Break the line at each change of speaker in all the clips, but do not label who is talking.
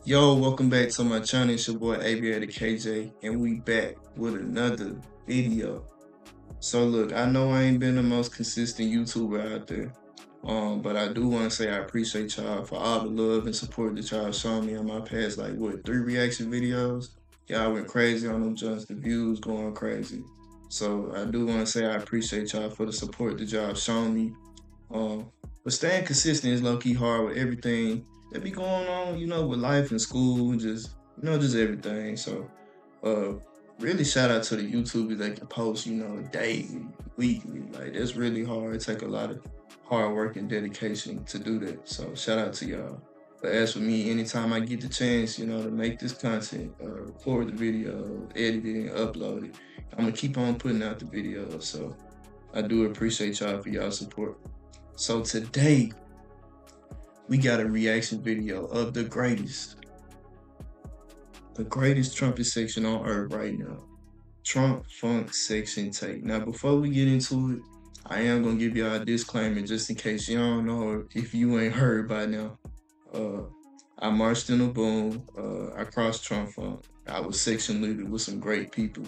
Yo, welcome back to my channel. It's your boy Aviator KJ, and we back with another video. So look, I know I ain't been the most consistent YouTuber out there, but I do want to say I appreciate y'all for all the love and support that y'all shown me on my past, like what, 3 reaction videos. Y'all went crazy on them Junts, the views going crazy. So I do want to say I appreciate y'all for the support that y'all shown me. But staying consistent is low key hard with everything that be going on, with life and school, just everything. So, uh, really shout out to the YouTubers that can post, daily, weekly. Like that's really hard. It take a lot of hard work and dedication to do that. So shout out to y'all. But as for me, anytime I get the chance, to make this content, record the video, edit it, and upload it, I'm gonna keep on putting out the videos. So I do appreciate y'all for y'all support. So today, we got a reaction video of the greatest trumpet section on earth right now, TrumpFunk Section Tape. Now, before we get into it, I am gonna give y'all a disclaimer just in case you don't know if you ain't heard by now. I marched in a boom. I crossed TrumpFunk. I was section leader with some great people.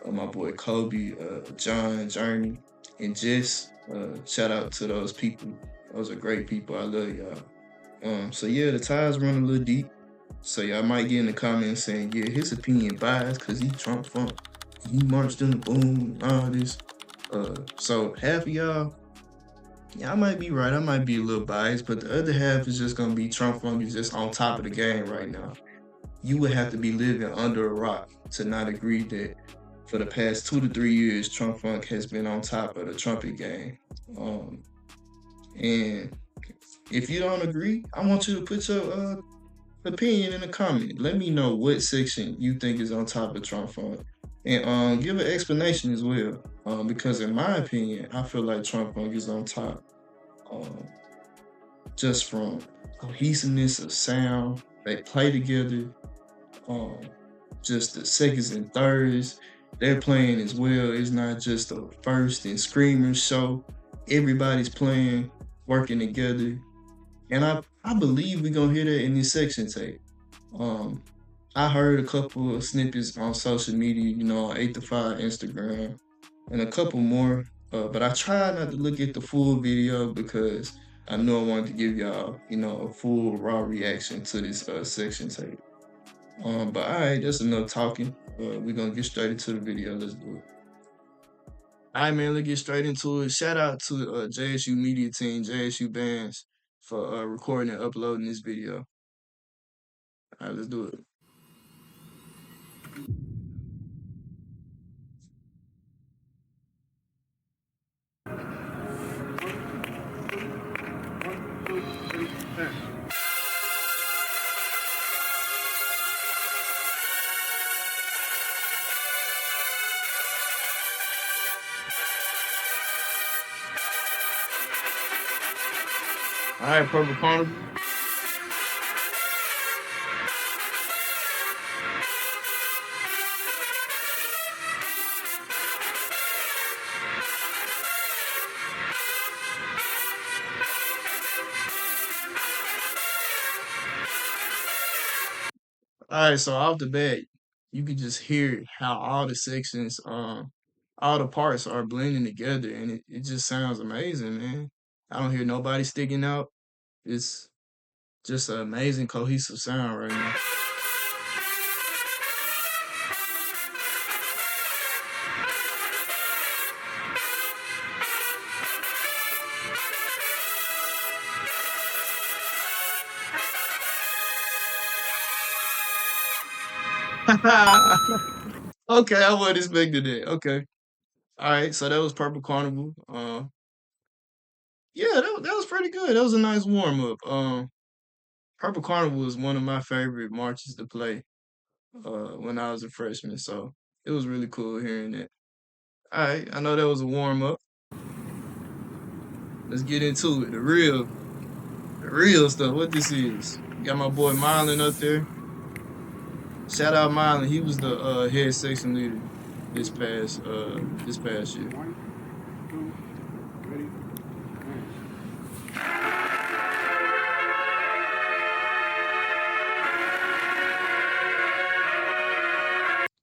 My boy Kobe, John, Journey, and Jess. Shout out to those people. Those are great people. I love y'all. So yeah, the ties run a little deep. So y'all might get in the comments saying, yeah, his opinion biased because he TrumpFunk. He marched in the boom, all this. So half of y'all, yeah, I might be right. I might be a little biased, but the other half is just gonna be TrumpFunk is just on top of the game right now. You would have to be living under a rock to not agree that for the past 2 to 3 years, TrumpFunk has been on top of the trumpet game. And if you don't agree, I want you to put your opinion in the comment. Let me know what section you think is on top of TrumpFunk. And give an explanation as well. Because in my opinion, I feel like TrumpFunk is on top. Just from cohesiveness of sound, they play together. Just the seconds and thirds they're playing as well. It's not just a first and screamers show. Everybody's playing, working together. And I believe we're gonna hear that in this section tape. I heard a couple of snippets on social media, on 8 to 5 Instagram, and a couple more. But I tried not to look at the full video because I know I wanted to give y'all, a full raw reaction to this section tape. But all right, that's enough talking. We're gonna get straight into the video. Let's do it. All right, man, let's get straight into it. Shout out to JSU media team, JSU Bands, for recording and uploading this video. All right, let's do it. All right, Purple Carnival. All right, so off the bat, you can just hear how all the sections, all the parts are blending together, and it just sounds amazing, man. I don't hear nobody sticking out. It's just an amazing cohesive sound right now. Okay, I wasn't expecting that. Okay. All right, so that was Purple Carnival. Yeah, that was pretty good. That was a nice warm up. Purple Carnival is one of my favorite marches to play when I was a freshman, so it was really cool hearing that. All right, I know that was a warm up. Let's get into it. The real stuff. What this is? Got my boy Marlon up there. Shout out Marlon. He was the head section leader this past year.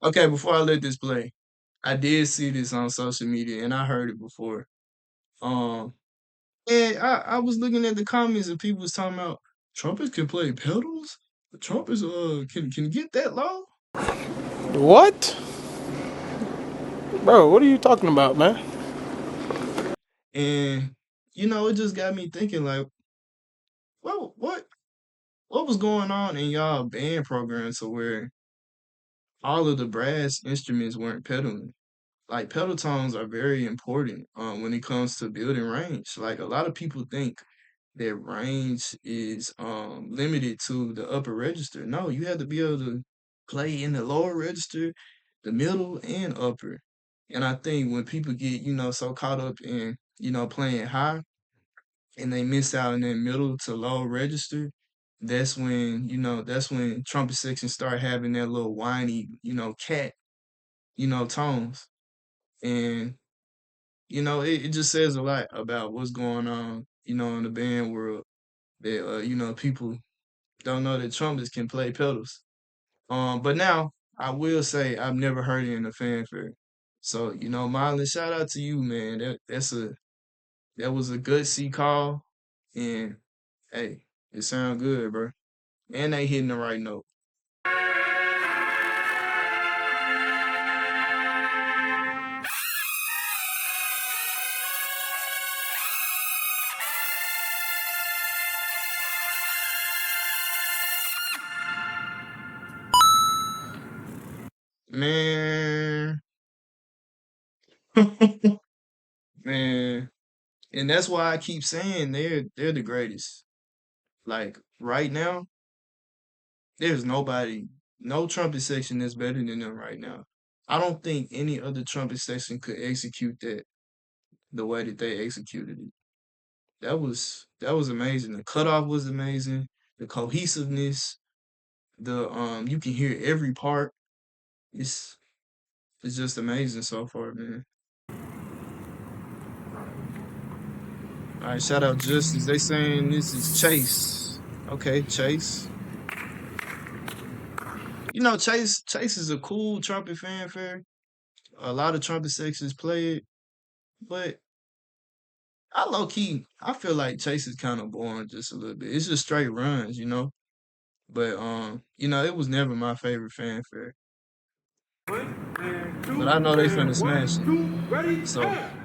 Okay, before I let this play, I did see this on social media and I heard it before. Um, and I was looking at the comments and people was talking about trumpets can play pedals. The trumpets can get that low.
What? Bro, what are you talking about, man?
And it just got me thinking like, what was going on in y'all band program to where all of the brass instruments weren't pedaling? Like pedal tones are very important when it comes to building range. Like a lot of people think that range is limited to the upper register. No, you have to be able to play in the lower register, the middle, and upper. And I think when people get, so caught up in, playing high and they miss out in that middle to low register, that's when trumpet sections start having that little whiny, cat, tones. And it just says a lot about what's going on, in the band world that people don't know that trumpets can play pedals. But now I will say I've never heard it in a fanfare. So, Marlon, shout out to you, man. That was a good C call. And hey, it sound good, bro. And they hitting the right note. Man, man. And that's why I keep saying they're the greatest. Like right now, there's nobody, no trumpet section that's better than them right now. I don't think any other trumpet section could execute that the way that they executed it. That was amazing. The cutoff was amazing. The cohesiveness, the you can hear every part. It's it's just amazing so far, man. All right, shout out Justice. They saying this is Chase. Okay, Chase. Chase is a cool trumpet fanfare. A lot of trumpet sections play it, but I feel like Chase is kind of boring just a little bit. It's just straight runs. But it was never my favorite fanfare.
And
But
two,
I know they finna
and
smash
one,
it.
two, ready,
So
and.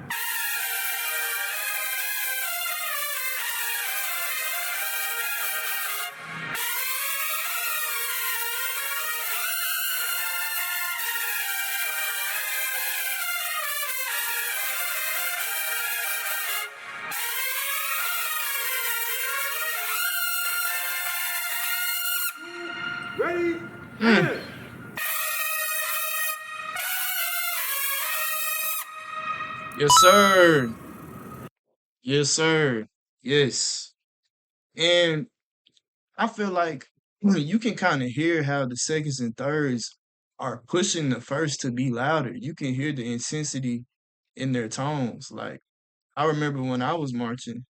Ready,
mm,
and.
yes, sir. Yes, sir. Yes. And I feel like you can kind of hear how the seconds and thirds are pushing the first to be louder. You can hear the intensity in their tones. Like I remember when I was marching,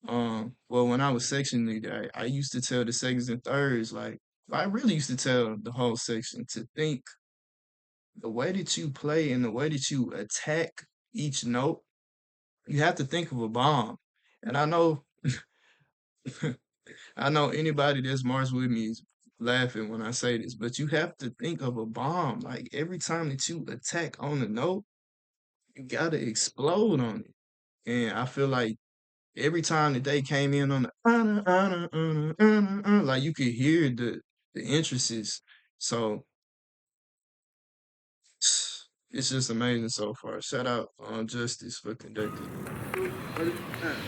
well, when I was section leader, I used to tell the seconds and thirds, like I really used to tell the whole section to think the way that you play and the way that you attack each note, you have to think of a bomb. And I know anybody that's marched with me is laughing when I say this, but you have to think of a bomb. Like every time that you attack on the note, you gotta explode on it. And I feel like every time that they came in on the like you could hear the entrances. So it's just amazing so far. Shout out on Justice for conducting.
Ready, and.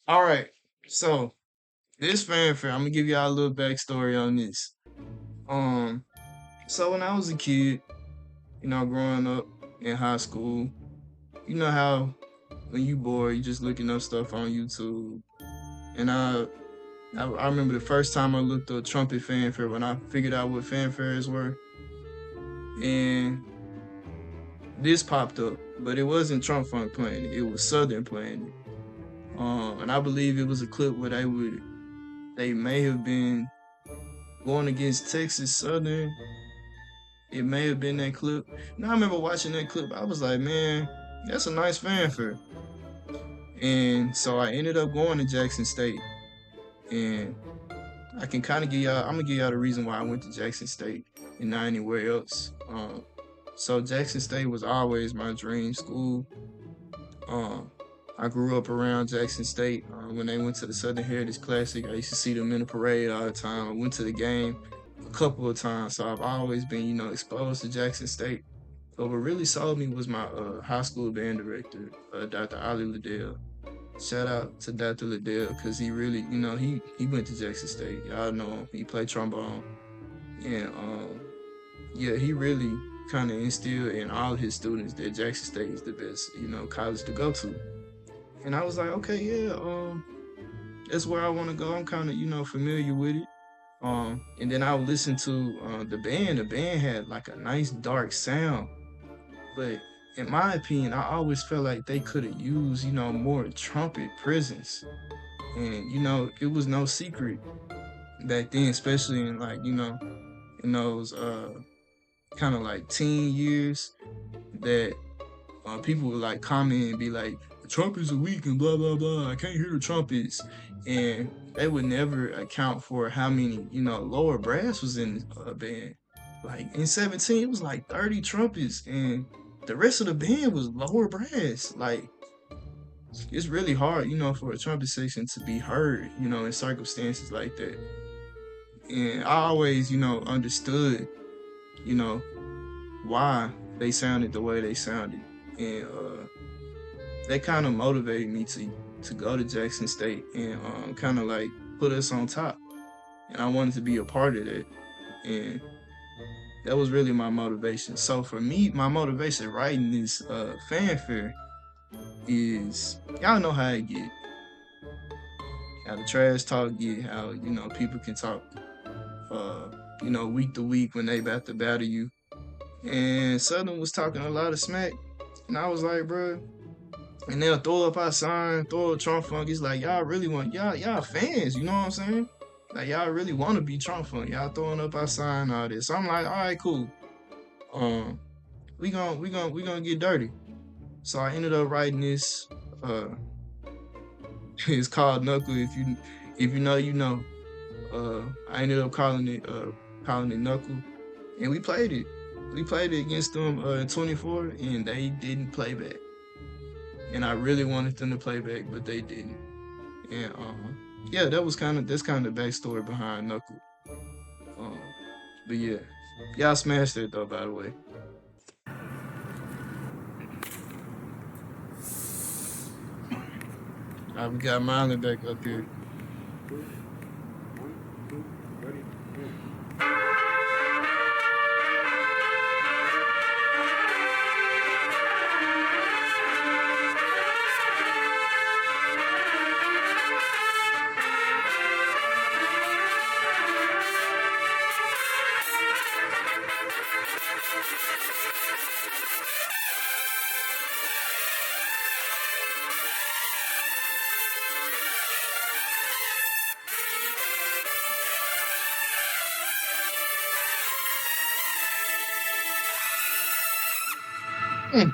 All right. So this fanfare, I'm gonna give y'all a little backstory on this. Um, so when I was a kid, growing up in high school, you know how when you bored, you just looking up stuff on YouTube. And I remember the first time I looked up trumpet fanfare when I figured out what fanfares were, and this popped up, but it wasn't TrumpFunk playing it; it was Southern playing it. And I believe it was a clip where they may have been going against Texas Southern. It may have been that clip. And I remember watching that clip. I was like, man, that's a nice fanfare. And so I ended up going to Jackson State. And I can kind of give y'all, I'm gonna give y'all the reason why I went to Jackson State and not anywhere else. So Jackson State was always my dream school. Um, I grew up around Jackson State. When they went to the Southern Heritage Classic, I used to see them in the parade all the time. I went to the game a couple of times, so I've always been, exposed to Jackson State. But what really sold me was my high school band director, Dr. Ali Liddell. Shout out to Dr. Liddell because he really, he went to Jackson State. Y'all know him. He played trombone, and yeah, he really kind of instilled in all his students that Jackson State is the best, college to go to. And I was like, okay, yeah, that's where I want to go. I'm kind of, familiar with it. And then I would listen to the band. The band had like a nice dark sound, but in my opinion, I always felt like they could have used, more trumpet presence. And it was no secret back then, especially in like, in those kind of like teen years, that people would like comment and be like, the trumpets are weak and blah blah blah. I can't hear the trumpets, and they would never account for how many lower brass was in a band. Like in 17, it was like 30 trumpets, and the rest of the band was lower brass. Like it's really hard, for a trumpet section to be heard, in circumstances like that. And I always, understood, you know, why they sounded the way they sounded, and that kind of motivated me to go to Jackson State and kind of like put us on top. And I wanted to be a part of that, and that was really my motivation. So for me, my motivation writing this fanfare is, y'all know how it get, how the trash talk get, how people can talk, week to week when they about to battle you. And Southern was talking a lot of smack, and I was like, bro. And they'll throw up our sign, throw up TrumpFunk. It's like y'all really want y'all fans, you know what I'm saying? Like y'all really want to be TrumpFunk. Y'all throwing up our sign, all this. So I'm like, all right, cool. Um, we gonna get dirty. So I ended up writing this. It's called Knuckle. If you know, you know. I ended up calling it Knuckle, and we played it. We played it against them in 24, and they didn't play back. And I really wanted them to play back, but they didn't. And yeah, that's kind of the backstory behind Knuckle. Um, but yeah, y'all smashed it though, by the way. We got Marlon back up here.
Ready?
Mm.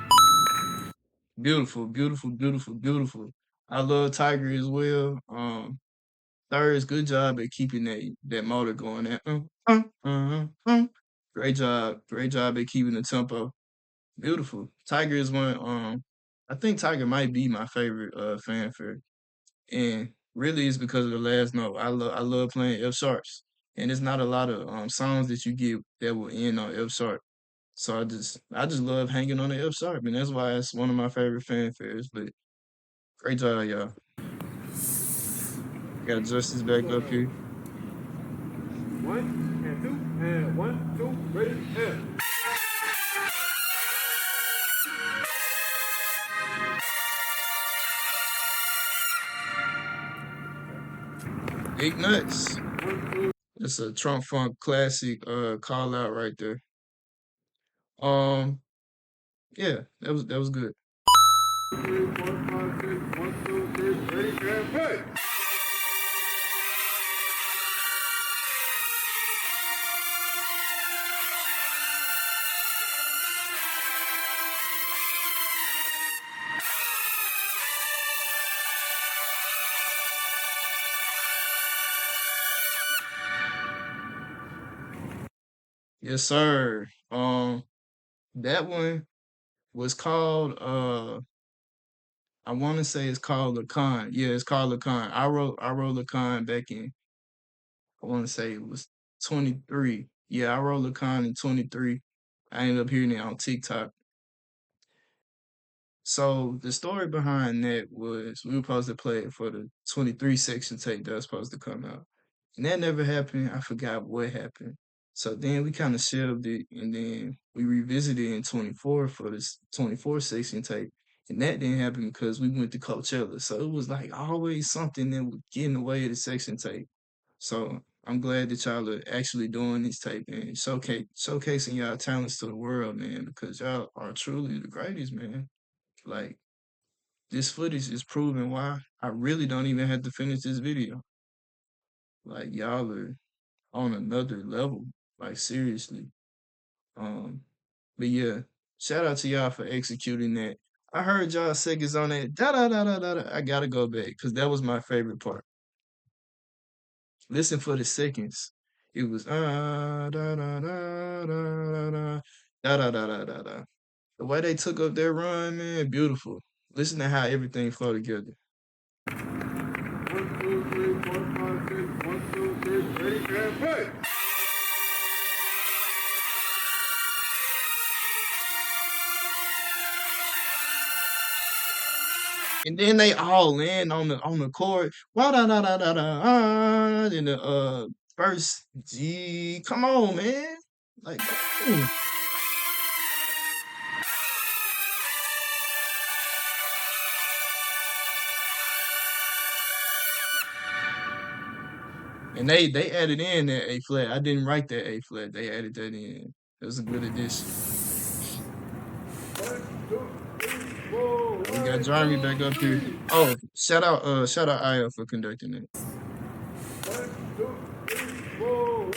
Beautiful, beautiful, beautiful, beautiful. I love Tiger as well. Thirds, good job at keeping that motor going. Great job at keeping the tempo. Beautiful. Tiger is one. I think Tiger might be my favorite fanfare, and really it's because of the last note. I love playing F sharps, and it's not a lot of songs that you get that will end on F sharp. So I just love hanging on the F sharp, and that's why it's one of my favorite fanfares. But great job, y'all. Got Justice back up here.
One and two and one, two, ready, and.
Big nuts. It's a Trump Funk classic call out right there. Um, yeah, that was good.
3, 4, 5, 6, 1, 2, 3, ready, and play.
Yes, sir. That one was called I want to say it's called Lacan. Yeah, it's called Lacan. I wrote Lacan back in I want to say it was 23. Yeah, I wrote Lacan in 23. I ended up hearing it on TikTok. So the story behind that was we were supposed to play it for the 23 section tape that was supposed to come out. And that never happened. I forgot what happened. So then we kind of shelved it and then we revisited it in 24 for this 24 section tape. And that didn't happen because we went to Coachella. So it was like always something that would get in the way of the section tape. So I'm glad that y'all are actually doing this tape and showcasing y'all talents to the world, man, because y'all are truly the greatest, man. Like this footage is proving why I really don't even have to finish this video. Like y'all are on another level. Like seriously. Um, but yeah, shout out to y'all for executing that. I heard y'all seconds on that. Da da da da da. Da. I gotta go back because that was my favorite part. Listen for the seconds. It was da da da da da da da da da da da. The way they took up their run, man, beautiful. Listen to how everything flowed together.
1, 2, 3, 4, 5, 6, 1, 2, 3, ready, and play.
And then they all land on the chord. Wah da da da da da. In the first G. Come on, man. Like, boom. And they added in that A flat. I didn't write that A flat. They added that in. It was a good addition.
1, 2, 3, 4,
We got
1,
Jeremy
2,
back up here.
3.
Oh, shout out IL for conducting it.
1, 2, 3, 4, 1,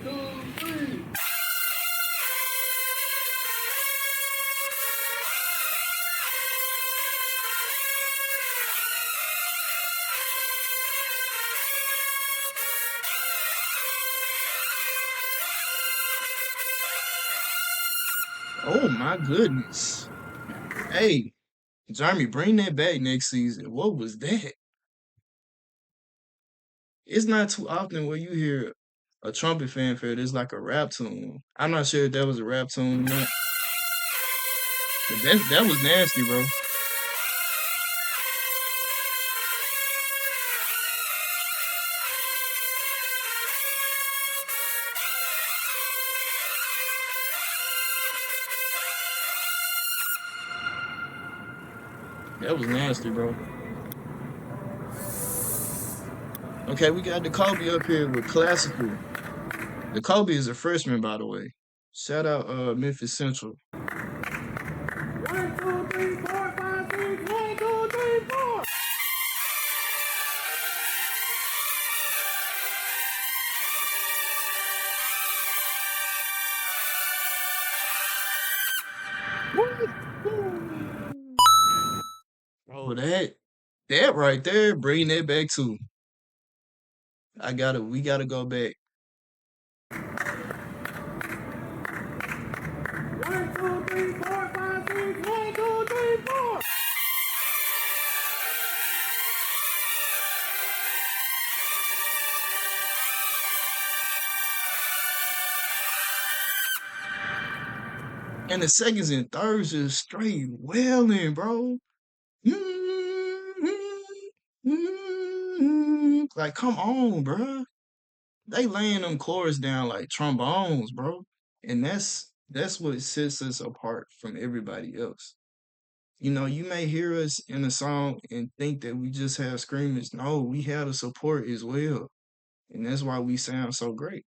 2, 3.
Oh my goodness. Hey, Jeremy, bring that back next season. What was that? It's not too often where you hear a trumpet fanfare that's like a rap tune. I'm not sure if that was a rap tune or not, but that was nasty, bro. That was nasty, bro. Okay, we got the Kobe up here with classical. The Kobe is a freshman, by the way. Shout out Memphis Central.
1, 2, 3, 4, 5, 6, 1, 2, 3, 4.
What? Ooh. Bro, that right there, bring that back too. We gotta go back.
1, 2, 3, 4, 5, 6, 1, 2, 3, 4.
And the seconds and thirds is straight wailing, bro. Like, come on, bro. They laying them chords down like trombones, bro. And that's what sets us apart from everybody else. You know, you may hear us in a song and think that we just have screamers. No, we have the support as well. And that's why we sound so great.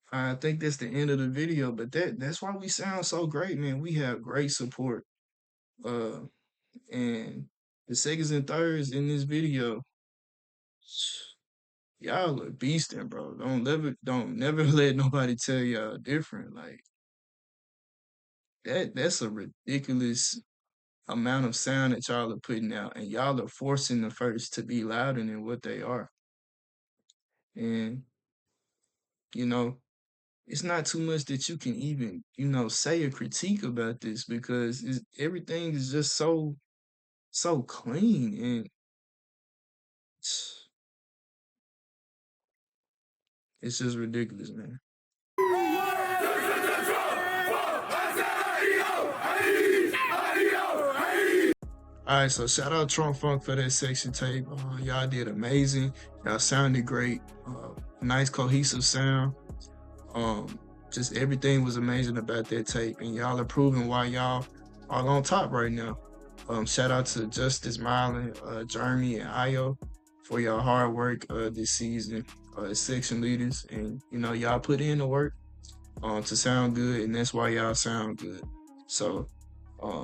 I think that's the end of the video, but that's why we sound so great, man. We have great support. Uh, and the seconds and thirds in this video, y'all are beasting, bro. Don't never let nobody tell y'all different. Like that's a ridiculous amount of sound that y'all are putting out, and y'all are forcing the first to be louder than what they are. And you know, it's not too much that you can even, say a critique about this because everything is just so clean and it's just ridiculous, man. All right, so shout out TrumpFunk for that section tape. Y'all did amazing. Y'all sounded great. Nice cohesive sound. Just everything was amazing about that tape, and y'all are proving why y'all are on top right now. Shout out to Justice, Mylan, Jeremy, and Io for y'all hard work this season as section leaders, and y'all put in the work to sound good, and that's why y'all sound good. So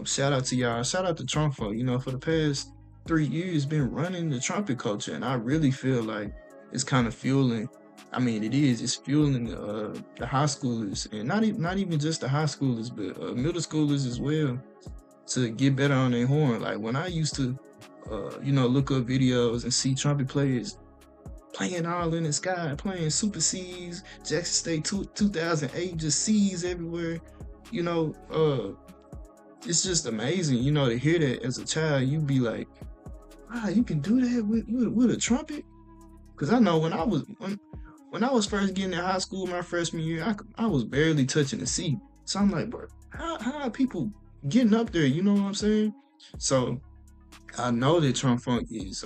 shout out to y'all. Shout out to TrumpFunk. For the past 3 years, been running the trumpet culture, and I really feel like it's kind of fueling. I mean, it is. It's fueling the high schoolers, and not even just the high schoolers, but middle schoolers as well, to get better on their horn. Like when I used to, look up videos and see trumpet players playing all in the sky, playing super C's, Jackson State 2008, just C's everywhere. It's just amazing, to hear that as a child. You be like, wow, you can do that with a trumpet. Because I know when I was first getting in high school my freshman year, I was barely touching the C. So I'm like, bro, how are people getting up there? You know what I'm saying? So I know that TrumpFunk is,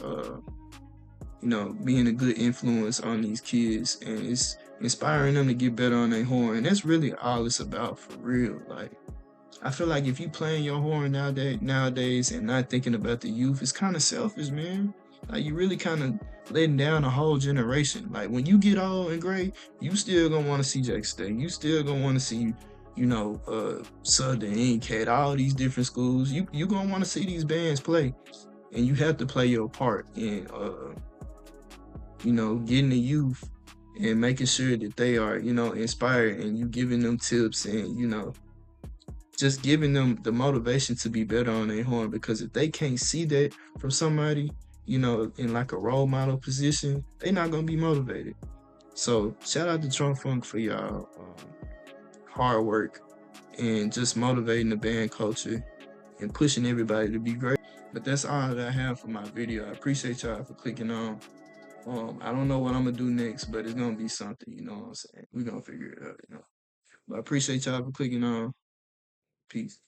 being a good influence on these kids, and it's inspiring them to get better on their horn. And that's really all it's about, for real. Like, I feel like if you playing your horn nowadays and not thinking about the youth, it's kind of selfish, man. Like you really kind of letting down a whole generation. Like when you get old and gray, you still gonna want to see Jackson State. You still gonna want to see, Southern, NCAT, all these different schools. You gonna want to see these bands play, and you have to play your part in, getting the youth and making sure that they are, inspired, and you giving them tips and just giving them the motivation to be better on their horn. Because if they can't see that from somebody, in like a role model position, they're not gonna be motivated. So shout out to TrumpFunk for y'all hard work and just motivating the band culture and pushing everybody to be great. But that's all that I have for my video. I appreciate y'all for clicking on. I don't know what I'm gonna do next, but it's gonna be something, you know what I'm saying? We're gonna figure it out, But I appreciate y'all for clicking on. Peace.